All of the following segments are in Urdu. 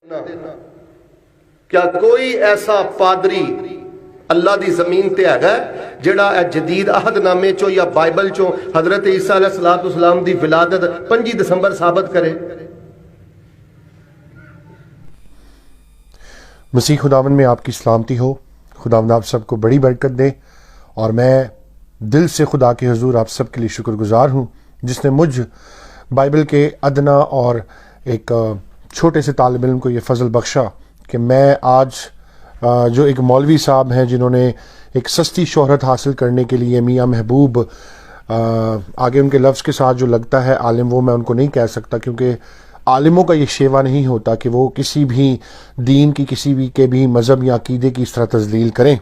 کیا کوئی ایسا پادری اللہ دی زمین تے ہے جڑا اے جدید عہد نامے چو یا بائبل چو حضرت عیسیٰ علیہ السلام دی ولادت 5 دسمبر ثابت کرے؟ مسیح خداون میں آپ کی سلامتی ہو. خداوند آپ سب کو بڑی برکت دے، اور میں دل سے خدا کے حضور آپ سب کے لیے شکر گزار ہوں جس نے مجھ بائبل کے ادنا اور ایک چھوٹے سے طالب علم کو یہ فضل بخشا کہ میں آج جو ایک مولوی صاحب ہیں جنہوں نے ایک سستی شہرت حاصل کرنے کے لیے میاں محبوب، آگے ان کے لفظ کے ساتھ جو لگتا ہے عالم، وہ میں ان کو نہیں کہہ سکتا کیونکہ عالموں کا یہ شیوا نہیں ہوتا کہ وہ کسی بھی دین کی، کسی بھی کے بھی مذہب یا عقیدے کی اس طرح تذلیل کریں.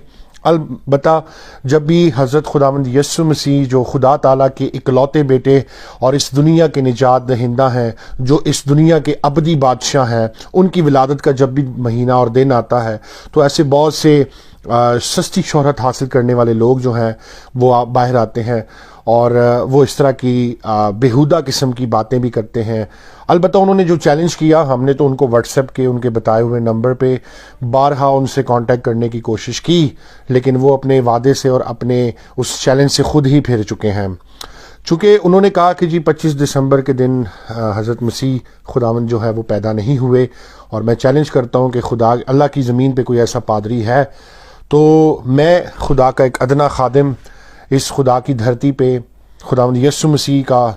البتہ جب بھی حضرت خداوند یسوع مسیح جو خدا تعالیٰ کے اکلوتے بیٹے اور اس دنیا کے نجات دہندہ ہیں، جو اس دنیا کے ابدی بادشاہ ہیں، ان کی ولادت کا جب بھی مہینہ اور دن آتا ہے تو ایسے بہت سے سستی شہرت حاصل کرنے والے لوگ جو ہیں وہ باہر آتے ہیں اور وہ اس طرح کی بیہودہ قسم کی باتیں بھی کرتے ہیں. البتہ انہوں نے جو چیلنج کیا، ہم نے تو ان کو واٹس ایپ کے ان کے بتائے ہوئے نمبر پہ بارہا ان سے کانٹیکٹ کرنے کی کوشش کی، لیکن وہ اپنے وعدے سے اور اپنے اس چیلنج سے خود ہی پھر چکے ہیں. چونکہ انہوں نے کہا کہ 25 دسمبر کے دن حضرت مسیح خداوند جو ہے وہ پیدا نہیں ہوئے، اور میں چیلنج کرتا ہوں کہ خدا اللہ کی زمین پہ کوئی ایسا پادری ہے تو میں خدا کا ایک ادنا خادم اس خدا کی دھرتی پہ خداوند یسوع مسیح کا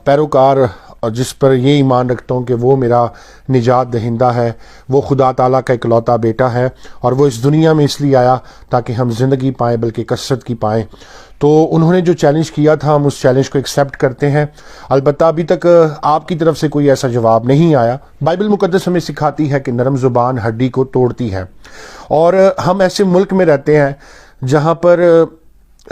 پیروکار، اور جس پر یہ ایمان رکھتا ہوں کہ وہ میرا نجات دہندہ ہے، وہ خدا تعالیٰ کا اکلوتا بیٹا ہے، اور وہ اس دنیا میں اس لیے آیا تاکہ ہم زندگی پائیں بلکہ کثرت کی پائیں. تو انہوں نے جو چیلنج کیا تھا ہم اس چیلنج کو ایکسیپٹ کرتے ہیں. البتہ ابھی تک آپ کی طرف سے کوئی ایسا جواب نہیں آیا. بائبل مقدس ہمیں سکھاتی ہے کہ نرم زبان ہڈی کو توڑتی ہے، اور ہم ایسے ملک میں رہتے ہیں جہاں پر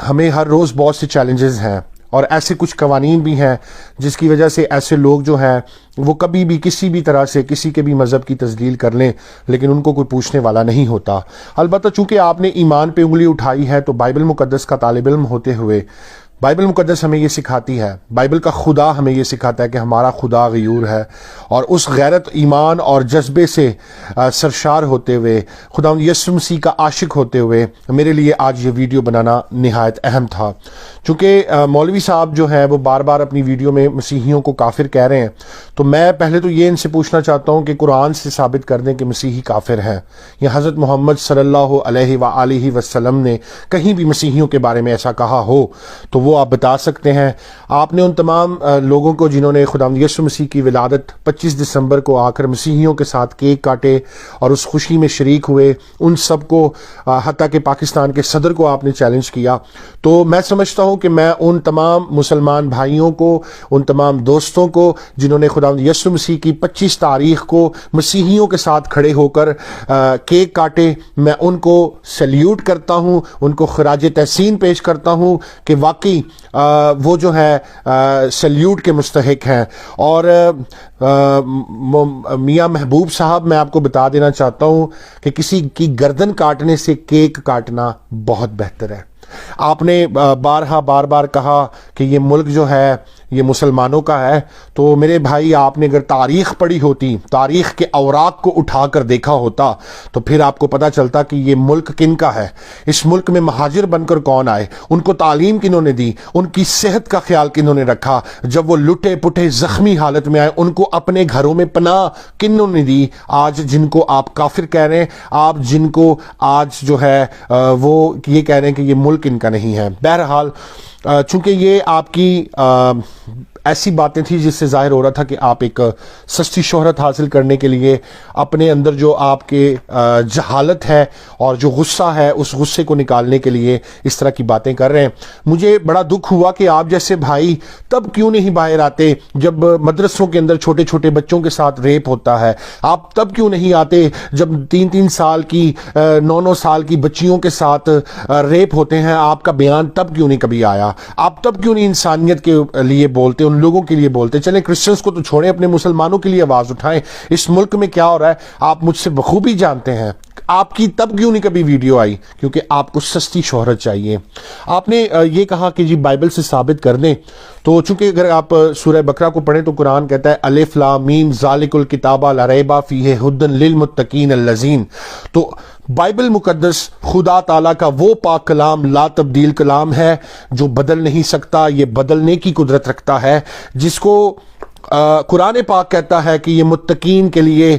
ہمیں ہر روز بہت سے چیلنجز ہیں، اور ایسے کچھ قوانین بھی ہیں جس کی وجہ سے ایسے لوگ جو ہیں وہ کبھی بھی کسی بھی طرح سے کسی کے بھی مذہب کی تذلیل کر لیں لیکن ان کو کوئی پوچھنے والا نہیں ہوتا. البتہ چونکہ آپ نے ایمان پہ انگلی اٹھائی ہے تو بائبل مقدس کا طالب علم ہوتے ہوئے بائبل مقدس ہمیں یہ سکھاتی ہے، بائبل کا خدا ہمیں یہ سکھاتا ہے کہ ہمارا خدا غیور ہے، اور اس غیرت، ایمان اور جذبے سے سرشار ہوتے ہوئے، خداوند یسوع مسیح کا عاشق ہوتے ہوئے میرے لیے آج یہ ویڈیو بنانا نہایت اہم تھا. چونکہ مولوی صاحب جو ہیں وہ بار بار اپنی ویڈیو میں مسیحیوں کو کافر کہہ رہے ہیں، تو میں پہلے تو یہ ان سے پوچھنا چاہتا ہوں کہ قرآن سے ثابت کر دیں کہ مسیحی کافر ہیں، یا حضرت محمد صلی اللہ علیہ وآلہ وسلم نے کہیں بھی مسیحیوں کے بارے میں ایسا کہا ہو تو وہ آپ بتا سکتے ہیں. آپ نے ان تمام لوگوں کو جنہوں نے خداوند یسوع مسیح کی ولادت 25 دسمبر کو آ کر مسیحیوں کے ساتھ کیک کاٹے اور اس خوشی میں شریک ہوئے، ان سب کو، حتیٰ کہ پاکستان کے صدر کو آپ نے چیلنج کیا. تو میں سمجھتا ہوں کہ میں ان تمام مسلمان بھائیوں کو، ان تمام دوستوں کو جنہوں نے خداوند یسوع مسیح کی 25 تاریخ کو مسیحیوں کے ساتھ کھڑے ہو کر کیک کاٹے، میں ان کو سیلیوٹ کرتا ہوں، ان کو خراج تحسین پیش کرتا ہوں کہ واقعی وہ جو ہے سیلیوٹ کے مستحق ہیں. اور میاں محبوب صاحب، میں آپ کو بتا دینا چاہتا ہوں کہ کسی کی گردن کاٹنے سے کیک کاٹنا بہت بہتر ہے. آپ نے بار بار کہا کہ یہ ملک جو ہے یہ مسلمانوں کا ہے، تو میرے بھائی آپ نے اگر تاریخ پڑھی ہوتی، تاریخ کے اوراق کو اٹھا کر دیکھا ہوتا تو پھر آپ کو پتہ چلتا کہ یہ ملک کن کا ہے. اس ملک میں مہاجر بن کر کون آئے، ان کو تعلیم کنہوں نے دی، ان کی صحت کا خیال کنہوں نے رکھا، جب وہ لٹے پٹے زخمی حالت میں آئے ان کو اپنے گھروں میں پناہ کنہوں نے دی. آج جن کو آپ کافر کہہ رہے ہیں، آپ جن کو آج جو ہے وہ یہ کہہ رہے ہیں کہ یہ ملک ان کا نہیں ہے. بہرحال چونکہ یہ آپ کی ایسی باتیں تھیں جس سے ظاہر ہو رہا تھا کہ آپ ایک سستی شہرت حاصل کرنے کے لیے اپنے اندر جو آپ کے جہالت ہے اور جو غصہ ہے اس غصے کو نکالنے کے لیے اس طرح کی باتیں کر رہے ہیں. مجھے بڑا دکھ ہوا کہ آپ جیسے بھائی تب کیوں نہیں باہر آتے جب مدرسوں کے اندر چھوٹے چھوٹے بچوں کے ساتھ ریپ ہوتا ہے. آپ تب کیوں نہیں آتے جب 3 سال کی 9 سال کی بچیوں کے ساتھ ریپ ہوتے ہیں. آپ کا بیان تب کیوں نہیں کبھی آیا. آپ تب کیوں نہیں انسانیت کے لیے بولتے، ان لوگوں کے لیے بولتے. چلیں کرسچنز کو تو چھوڑیں، اپنے مسلمانوں کے لیے آواز اٹھائیں. اس ملک میں کیا ہو رہا ہے آپ مجھ سے بخوبی جانتے ہیں. آپ کی تب کیوں نہیں کبھی ویڈیو آئی؟ کیونکہ آپ کو سستی شہرت چاہیے. آپ نے یہ کہا کہ جی بائبل سے ثابت کر دیں، تو چونکہ اگر آپ سورہ بقرہ کو پڑھیں تو قرآن کہتا ہے الف لام میم ذالک الکتاب لا ریب فیہ ھدی للمتقین الذین. تو بائبل مقدس خدا تعالیٰ کا وہ پاک کلام، لا تبدیل کلام ہے جو بدل نہیں سکتا. یہ بدلنے کی قدرت رکھتا ہے، جس کو قرآن پاک کہتا ہے کہ یہ متقین کے لیے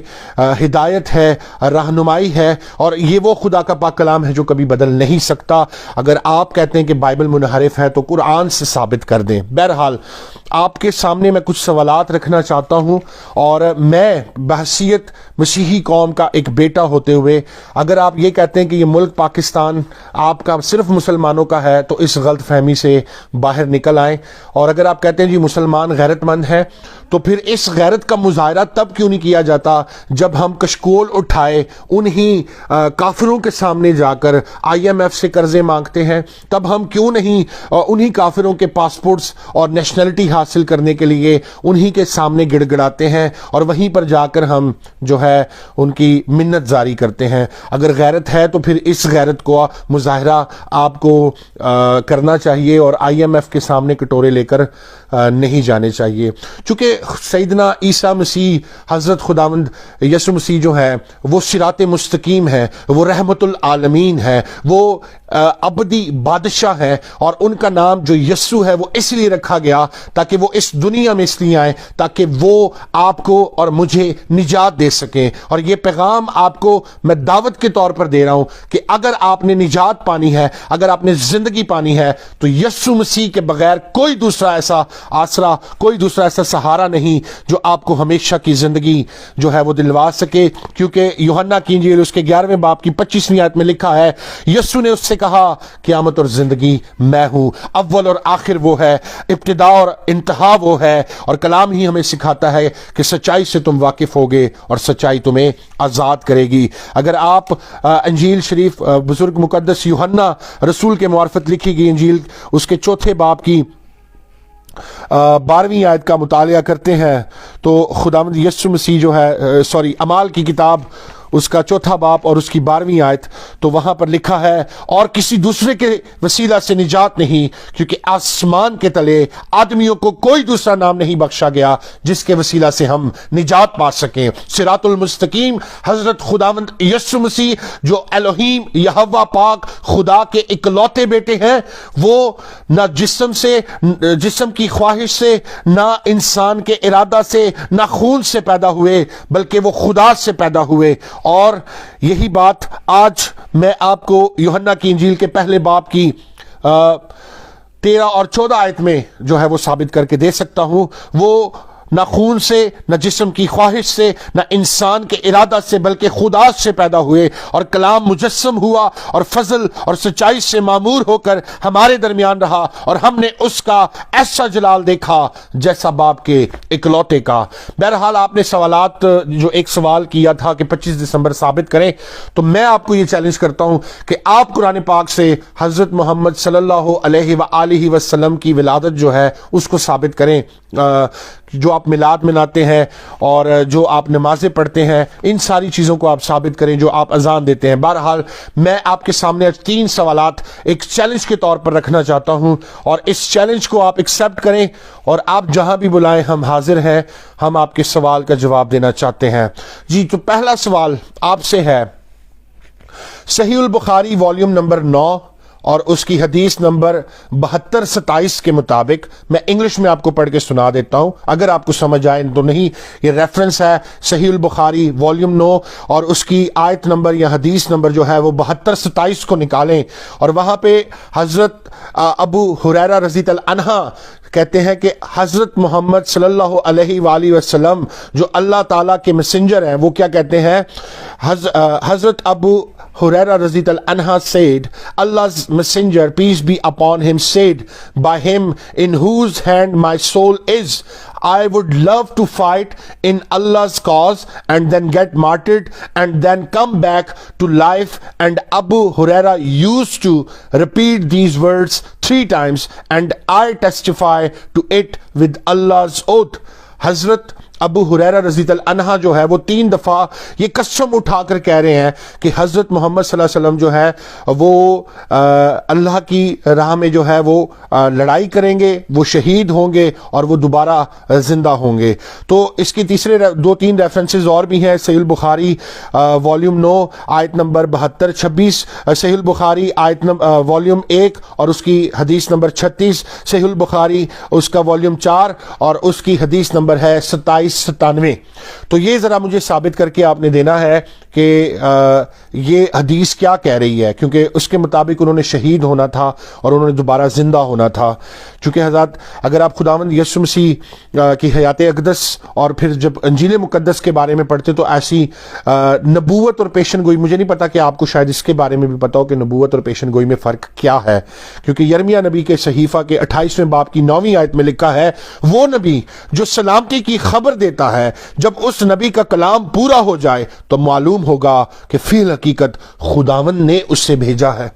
ہدایت ہے، رہنمائی ہے، اور یہ وہ خدا کا پاک کلام ہے جو کبھی بدل نہیں سکتا. اگر آپ کہتے ہیں کہ بائبل منحرف ہے تو قرآن سے ثابت کر دیں. بہرحال آپ کے سامنے میں کچھ سوالات رکھنا چاہتا ہوں، اور میں بحیثیت مسیحی قوم کا ایک بیٹا ہوتے ہوئے اگر آپ یہ کہتے ہیں کہ یہ ملک پاکستان آپ کا صرف مسلمانوں کا ہے تو اس غلط فہمی سے باہر نکل آئیں. اور اگر آپ کہتے ہیں جی مسلمان غیرت مند ہے تو پھر اس غیرت کا مظاہرہ تب کیوں نہیں کیا جاتا جب ہم کشکول اٹھائے انہی کافروں کے سامنے جا کر IMF سے قرضے مانگتے ہیں؟ تب ہم کیوں نہیں انہی کافروں کے پاسپورٹس اور نیشنلٹی حاصل کرنے کے لیے انہی کے سامنے گڑ گڑاتے ہیں اور وہیں پر جا کر ہم جو ہے ان کی منت زاری کرتے ہیں؟ اگر غیرت ہے تو پھر اس غیرت کو مظاہرہ آپ کو کرنا چاہیے اور IMF کے سامنے کٹورے لے کر نہیں جانے چاہیے. چونکہ سیدنا عیسیٰ مسیح حضرت خداوند یسوع مسیح جو ہے وہ صراط مستقیم ہے، وہ رحمت العالمین ہے، وہ ابدی بادشاہ ہے، اور ان کا نام جو یسوع ہے وہ اس لیے رکھا گیا تاکہ وہ اس دنیا میں اس لیے آئیں تاکہ وہ آپ کو اور مجھے نجات دے سکیں. اور یہ پیغام آپ کو میں دعوت کے طور پر دے رہا ہوں کہ اگر آپ نے نجات پانی ہے، اگر آپ نے زندگی پانی ہے، تو یسوع مسیح کے بغیر کوئی دوسرا ایسا آسرا، کوئی دوسرا ایسا سہارا نہیں جو آپ کو ہمیشہ کی زندگی جو ہے وہ دلوا سکے. کیونکہ یوحنا کی انجیل اس کے 11ویں باب کی 25ویں آیت میں لکھا ہے، یسوع نے اس سے کہا قیامت اور زندگی میں ہوں، اول اور آخر وہ ہے، ابتدا اور انتہا وہ ہے. اور کلام ہی ہمیں سکھاتا ہے کہ سچائی سے تم واقف ہوگے اور سچائی تمہیں آزاد کرے گی. اگر آپ انجیل شریف بزرگ مقدس یوحنا رسول کے معرفت لکھی گئی انجیل اس کے 4 باب کی 12ویں آیت کا مطالعہ کرتے ہیں تو خداوند یسوع مسیح جو ہے اعمال کی کتاب اس کا 4 باب اور اس کی 12ویں آیت، تو وہاں پر لکھا ہے اور کسی دوسرے کے وسیلہ سے نجات نہیں، کیونکہ آسمان کے تلے آدمیوں کو کوئی دوسرا نام نہیں بخشا گیا جس کے وسیلہ سے ہم نجات پا سکیں. صراط المستقیم حضرت خداوند یسوع مسیح جو الوہیم یہوہ پاک خدا کے اکلوتے بیٹے ہیں، وہ نہ جسم کی خواہش سے، نہ انسان کے ارادہ سے، نہ خون سے پیدا ہوئے، بلکہ وہ خدا سے پیدا ہوئے. اور یہی بات آج میں آپ کو یوحنا کی انجیل کے 1 باب کی 13 اور 14 آیت میں جو ہے وہ ثابت کر کے دے سکتا ہوں. وہ نہ خون سے، نہ جسم کی خواہش سے، نہ انسان کے ارادہ سے، بلکہ خدا سے پیدا ہوئے، اور کلام مجسم ہوا اور فضل اور سچائی سے معمور ہو کر ہمارے درمیان رہا، اور ہم نے اس کا ایسا جلال دیکھا جیسا باپ کے اکلوتے کا. بہرحال آپ نے سوالات جو ایک سوال کیا تھا کہ 25 دسمبر ثابت کریں، تو میں آپ کو یہ چیلنج کرتا ہوں کہ آپ قرآن پاک سے حضرت محمد صلی اللہ علیہ وآلہ وسلم کی ولادت جو ہے اس کو ثابت کریں. جو آپ میلاد مناتے ہیں اور جو آپ نمازیں پڑھتے ہیں، ان ساری چیزوں کو آپ ثابت کریں جو آپ اذان دیتے ہیں. بہرحال میں آپ کے سامنے 3 سوالات ایک چیلنج کے طور پر رکھنا چاہتا ہوں، اور اس چیلنج کو آپ ایکسیپٹ کریں، اور آپ جہاں بھی بلائیں ہم حاضر ہیں، ہم آپ کے سوال کا جواب دینا چاہتے ہیں. جی تو پہلا سوال آپ سے ہے، صحیح البخاری والیوم نمبر 9 اور اس کی حدیث نمبر 72-27 کے مطابق، میں انگلش میں آپ کو پڑھ کے سنا دیتا ہوں اگر آپ کو سمجھ آئے تو نہیں. یہ ریفرنس ہے صحیح البخاری والیوم 9 اور اس کی آیت نمبر یا حدیث نمبر جو ہے وہ 72-27 کو نکالیں، اور وہاں پہ حضرت ابو ہریرہ رضی اللہ عنہ کہتے ہیں کہ حضرت محمد صلی اللہ علیہ وآلہ وسلم جو اللہ تعالیٰ کے میسنجر ہیں، وہ کیا کہتے ہیں؟ حضرت ابو Hurairah radhiyallahu anha said, Allah's messenger, peace be upon him, said, by him in whose hand my soul is, I would love to fight in Allah's cause and then get martyred and then come back to life. And Abu Hurairah used to repeat these words 3 times, and I testify to it with Allah's oath. حضرت ابو ہریرہ رضی اللہ عنہ جو ہے وہ 3 دفعہ یہ قسم اٹھا کر کہہ رہے ہیں کہ حضرت محمد صلی اللہ علیہ وسلم جو ہے وہ اللہ کی راہ میں جو ہے وہ لڑائی کریں گے، وہ شہید ہوں گے اور وہ دوبارہ زندہ ہوں گے۔ تو اس کی تیسرے 2-3 ریفرنسز اور بھی ہیں، صحیح البخاری والیوم 9 آیت نمبر 72-26، صحیح البخاری والیوم 1 اور اس کی حدیث نمبر 36، صحیح البخاری اس کا والیوم 4 اور اس کی حدیث نمبر ہے 27-97۔ تو یہ ذرا مجھے ثابت کر کے آپ نے دینا ہے کہ یہ حدیث کیا کہہ رہی ہے، کیونکہ اس کے مطابق انہوں نے شہید ہونا تھا اور انہوں نے دوبارہ زندہ ہونا تھا۔ چونکہ حضرات اگر آپ خداوند یسوع مسیح کی حیات اقدس اور پھر جب انجیل مقدس کے بارے میں پڑھتے تو ایسی نبوت اور پیشن گوئی، مجھے نہیں پتا کہ آپ کو شاید اس کے بارے میں بھی پتا ہو کہ نبوت اور پیشن گوئی میں فرق کیا ہے، کیونکہ یرمیہ نبی کے صحیفہ کے 28ویں باب کی 9ویں آیت میں لکھا ہے، وہ نبی جو سلامتی کی خبر دیتا ہے، جب اس نبی کا کلام پورا ہو جائے تو معلوم ہوگا کہ فی الحقیقت خداوند نے اس سے بھیجا ہے۔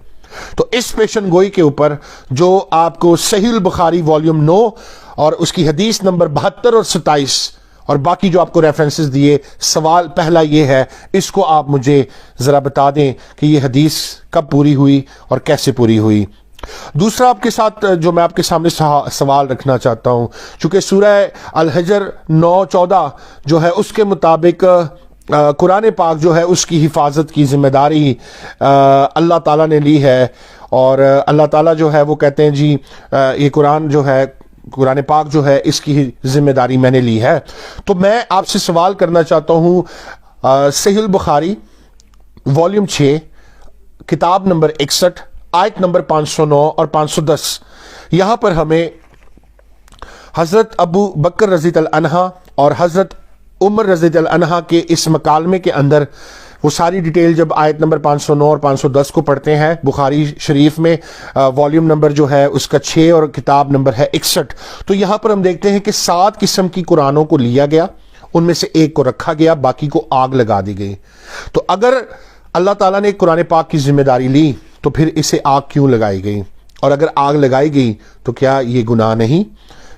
تو اس پیشن گوئی کے اوپر جو آپ کو صحیح البخاری والیوم 9 اور اس کی حدیث نمبر 72 اور 27 اور باقی جو آپ کو ریفرنسز دیے، سوال پہلا یہ ہے، اس کو آپ مجھے ذرا بتا دیں کہ یہ حدیث کب پوری ہوئی اور کیسے پوری ہوئی۔ دوسرا آپ کے ساتھ جو میں آپ کے سامنے سوال رکھنا چاہتا ہوں، چونکہ سورہ الحجر 9-14 جو ہے اس کے مطابق قرآن پاک جو ہے اس کی حفاظت کی ذمہ داری اللہ تعالیٰ نے لی ہے، اور اللہ تعالیٰ جو ہے وہ کہتے ہیں جی یہ قرآن پاک جو ہے اس کی ذمہ داری میں نے لی ہے۔ تو میں آپ سے سوال کرنا چاہتا ہوں، صحیح البخاری والیوم 6 کتاب نمبر 61 آیت نمبر 509 اور 510، یہاں پر ہمیں حضرت ابو بکر رضی اللہ عنہ اور حضرت عمر رضی اللہ عنہ کے اس مکالمے کے اندر وہ ساری ڈیٹیل جب آیت نمبر 509 اور 510 کو پڑھتے ہیں بخاری شریف میں، والیوم نمبر جو ہے اس کا 6 اور کتاب نمبر ہے 61، تو یہاں پر ہم دیکھتے ہیں کہ 7 قسم کی قرآنوں کو لیا گیا، ان میں سے ایک کو رکھا گیا، باقی کو آگ لگا دی گئی۔ تو اگر اللہ تعالیٰ نے قرآن پاک کی ذمہ داری لی تو پھر اسے آگ کیوں لگائی گئی، اور اگر آگ لگائی گئی تو کیا یہ گناہ نہیں؟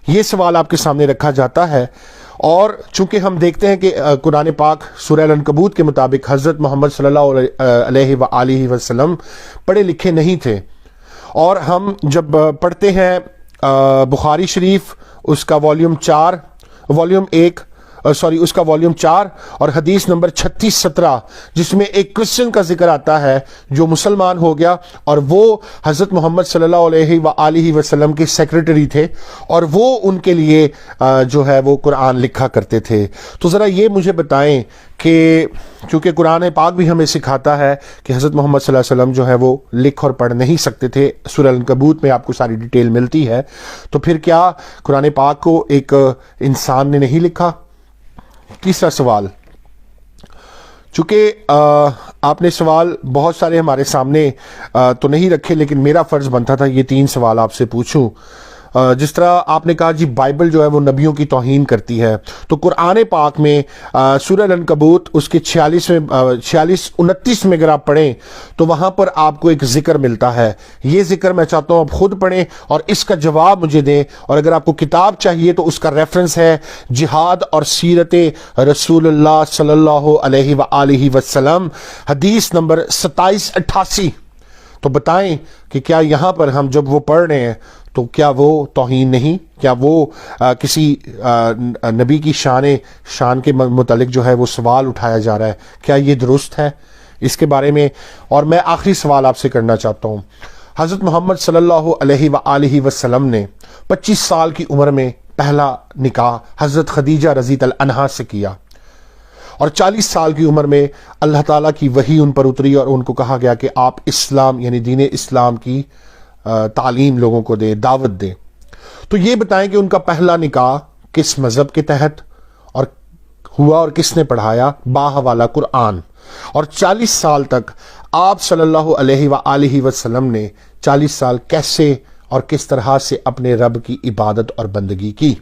یہ سوال آپ کے سامنے رکھا جاتا ہے۔ اور چونکہ ہم دیکھتے ہیں کہ قرآن پاک سورہ العنکبوت کے مطابق حضرت محمد صلی اللہ علیہ وآلہ وسلم پڑھے لکھے نہیں تھے، اور ہم جب پڑھتے ہیں بخاری شریف اس کا والیوم 4 اور حدیث نمبر 36-17 جس میں ایک کرسچن کا ذکر آتا ہے جو مسلمان ہو گیا، اور وہ حضرت محمد صلی اللہ علیہ وآلہ وسلم کے سیکریٹری تھے، اور وہ ان کے لیے جو ہے وہ قرآن لکھا کرتے تھے۔ تو ذرا یہ مجھے بتائیں کہ چونکہ قرآن پاک بھی ہمیں سکھاتا ہے کہ حضرت محمد صلی اللہ علیہ وسلم جو ہے وہ لکھ اور پڑھ نہیں سکتے تھے، سورہ العنکبوت میں آپ کو ساری ڈیٹیل ملتی ہے، تو پھر کیا قرآن پاک کو ایک انسان نے نہیں لکھا؟ تیسرا سوال، چونکہ آپ نے سوال بہت سارے ہمارے سامنے تو نہیں رکھے، لیکن میرا فرض بنتا تھا یہ 3 سوال آپ سے پوچھوں۔ جس طرح آپ نے کہا جی بائبل جو ہے وہ نبیوں کی توہین کرتی ہے، تو قرآن پاک میں سورہ العنکبوت اس کے 46-29 میں اگر آپ پڑھیں تو وہاں پر آپ کو ایک ذکر ملتا ہے۔ یہ ذکر میں چاہتا ہوں آپ خود پڑھیں اور اس کا جواب مجھے دیں، اور اگر آپ کو کتاب چاہیے تو اس کا ریفرنس ہے جہاد اور سیرت رسول اللہ صلی اللہ علیہ وآلہ وسلم، حدیث نمبر 2788۔ تو بتائیں کہ کیا یہاں پر ہم جب وہ پڑھ رہے ہیں تو کیا وہ توہین نہیں؟ کیا وہ کسی نبی کی شان کے متعلق جو ہے وہ سوال اٹھایا جا رہا ہے؟ کیا یہ درست ہے؟ اس کے بارے میں، اور میں آخری سوال آپ سے کرنا چاہتا ہوں، حضرت محمد صلی اللہ علیہ وآلہ وسلم نے 25 سال کی عمر میں پہلا نکاح حضرت خدیجہ رضی اللہ عنہا سے کیا، اور 40 سال کی عمر میں اللہ تعالیٰ کی وحی ان پر اتری اور ان کو کہا گیا کہ آپ اسلام یعنی دین اسلام کی تعلیم لوگوں کو دیں، دعوت دیں۔ تو یہ بتائیں کہ ان کا پہلا نکاح کس مذہب کے تحت اور ہوا اور کس نے پڑھایا؟ باحوالہ قرآن۔ اور 40 سال تک آپ صلی اللہ علیہ وآلہ وسلم نے 40 سال کیسے اور کس طرح سے اپنے رب کی عبادت اور بندگی کی؟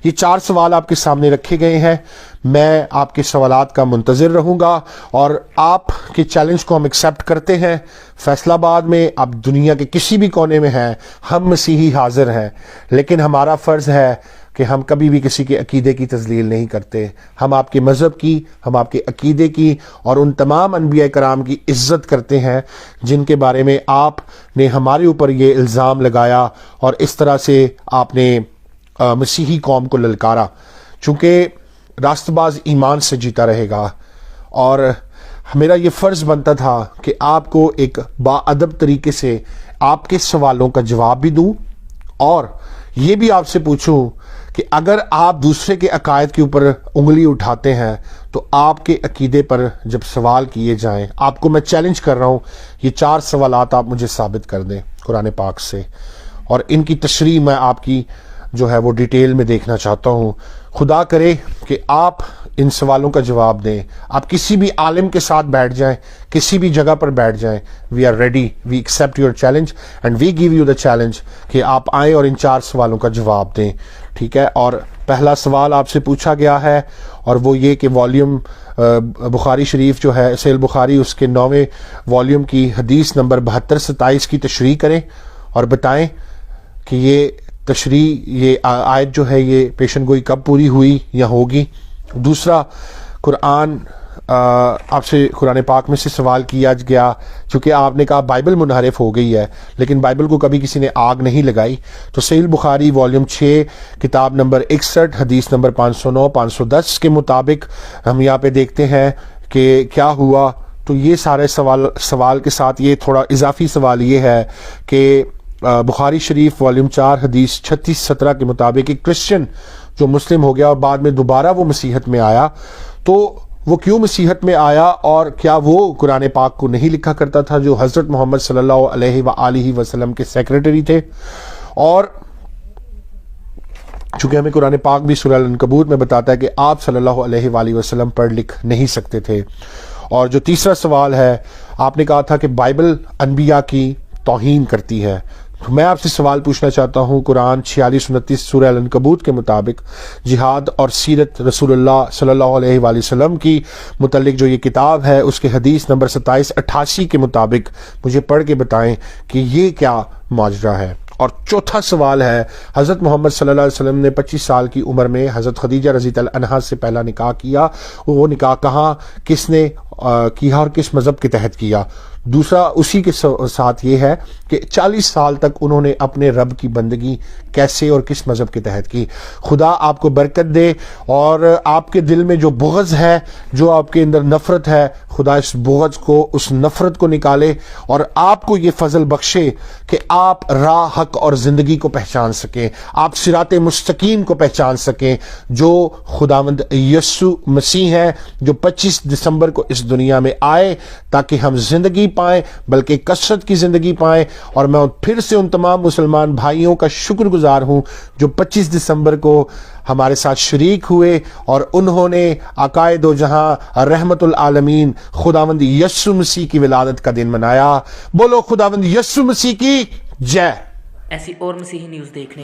یہ 4 سوال آپ کے سامنے رکھے گئے ہیں، میں آپ کے سوالات کا منتظر رہوں گا، اور آپ کے چیلنج کو ہم ایکسیپٹ کرتے ہیں۔ فیصل آباد میں آپ دنیا کے کسی بھی کونے میں ہیں، ہم مسیحی حاضر ہیں، لیکن ہمارا فرض ہے کہ ہم کبھی بھی کسی کے عقیدے کی تذلیل نہیں کرتے. ہم آپ کے مذہب کی، ہم آپ کے عقیدے کی اور ان تمام انبیاء کرام کی عزت کرتے ہیں جن کے بارے میں آپ نے ہمارے اوپر یہ الزام لگایا اور اس طرح سے آپ نے مسیحی قوم کو للکارا. چونکہ راست باز ایمان سے جیتا رہے گا اور میرا یہ فرض بنتا تھا کہ آپ کو ایک باادب طریقے سے آپ کے سوالوں کا جواب بھی دوں اور یہ بھی آپ سے پوچھوں کہ اگر آپ دوسرے کے عقائد کے اوپر انگلی اٹھاتے ہیں تو آپ کے عقیدے پر جب سوال کیے جائیں، آپ کو میں چیلنج کر رہا ہوں، یہ 4 سوالات آپ مجھے ثابت کر دیں قرآن پاک سے، اور ان کی تشریح میں آپ کی جو ہے وہ ڈیٹیل میں دیکھنا چاہتا ہوں. خدا کرے کہ آپ ان سوالوں کا جواب دیں. آپ کسی بھی عالم کے ساتھ بیٹھ جائیں، کسی بھی جگہ پر بیٹھ جائیں، we are ready, we accept your challenge and we give you the challenge کہ آپ آئیں اور ان 4 سوالوں کا جواب دیں. ٹھیک ہے؟ اور پہلا سوال آپ سے پوچھا گیا ہے اور وہ یہ کہ والیوم بخاری شریف جو ہے صحیح بخاری اس کے 9ویں والیوم کی حدیث نمبر 72-27 کی تشریح کریں اور بتائیں کہ یہ تشریح، یہ آیت جو ہے یہ پیشن گوئی کب پوری ہوئی یا ہوگی. دوسرا، قرآن آپ سے قرآن پاک میں سے سوال کیا گیا، چونکہ آپ نے کہا بائبل منحرف ہو گئی ہے، لیکن بائبل کو کبھی کسی نے آگ نہیں لگائی. تو صحیح بخاری والیوم 6 کتاب نمبر 61 حدیث نمبر 509-510 کے مطابق ہم یہاں پہ دیکھتے ہیں کہ کیا ہوا. تو یہ سارے سوال کے ساتھ یہ تھوڑا اضافی سوال یہ ہے کہ بخاری شریف والیوم 4 حدیث 36-17 کے مطابق ایک کرسچن جو مسلم ہو گیا اور بعد میں دوبارہ وہ مسیحت میں آیا، تو وہ کیوں مسیحت میں آیا اور کیا وہ قرآن پاک کو نہیں لکھا کرتا تھا جو حضرت محمد صلی اللہ علیہ وآلہ وسلم کے سیکریٹری تھے. اور چونکہ ہمیں قرآن پاک بھی سورہ العنکبوت میں بتاتا ہے کہ آپ صلی اللہ علیہ وآلہ وسلم پڑھ لکھ نہیں سکتے تھے. اور جو تیسرا سوال ہے، آپ نے کہا تھا کہ بائبل انبیاء کی توہین کرتی ہے. میں آپ سے سوال پوچھنا چاہتا ہوں، قرآن 46-29 سورہ العنکبوت کے مطابق جہاد اور سیرت رسول اللہ صلی اللہ علیہ وآلہ وسلم کی متعلق جو یہ کتاب ہے اس کے حدیث نمبر 27-88 کے مطابق مجھے پڑھ کے بتائیں کہ یہ کیا ماجرا ہے. اور چوتھا سوال ہے، حضرت محمد صلی اللہ علیہ وسلم نے 25 سال کی عمر میں حضرت خدیجہ رضی اللہ عنہا سے پہلا نکاح کیا، وہ نکاح کہاں، کس نے کیا اور کس مذہب کے تحت کیا. دوسرا اسی کے ساتھ یہ ہے کہ 40 سال تک انہوں نے اپنے رب کی بندگی کیسے اور کس مذہب کے تحت کی. خدا آپ کو برکت دے اور آپ کے دل میں جو بغض ہے، جو آپ کے اندر نفرت ہے، خدا اس بغض کو، اس نفرت کو نکالے اور آپ کو یہ فضل بخشے کہ آپ راہ، حق اور زندگی کو پہچان سکیں، آپ صراط مستقیم کو پہچان سکیں جو خداوند یسوع مسیح ہیں، جو 25 دسمبر کو اس دنیا میں آئے تاکہ ہم زندگی پائیں، بلکہ کثرت کی زندگی پائیں. اور میں پھر سے ان تمام مسلمان بھائیوں کا شکر گزار ہوں جو 25 دسمبر کو ہمارے ساتھ شریک ہوئے اور انہوں نے آقائے دو جہاں رحمت العالمین خداوند یسوع مسیح کی ولادت کا دن منایا. بولو خداوند یسوع مسیح کی جے. ایسی اور مسیحی نیوز دیکھنے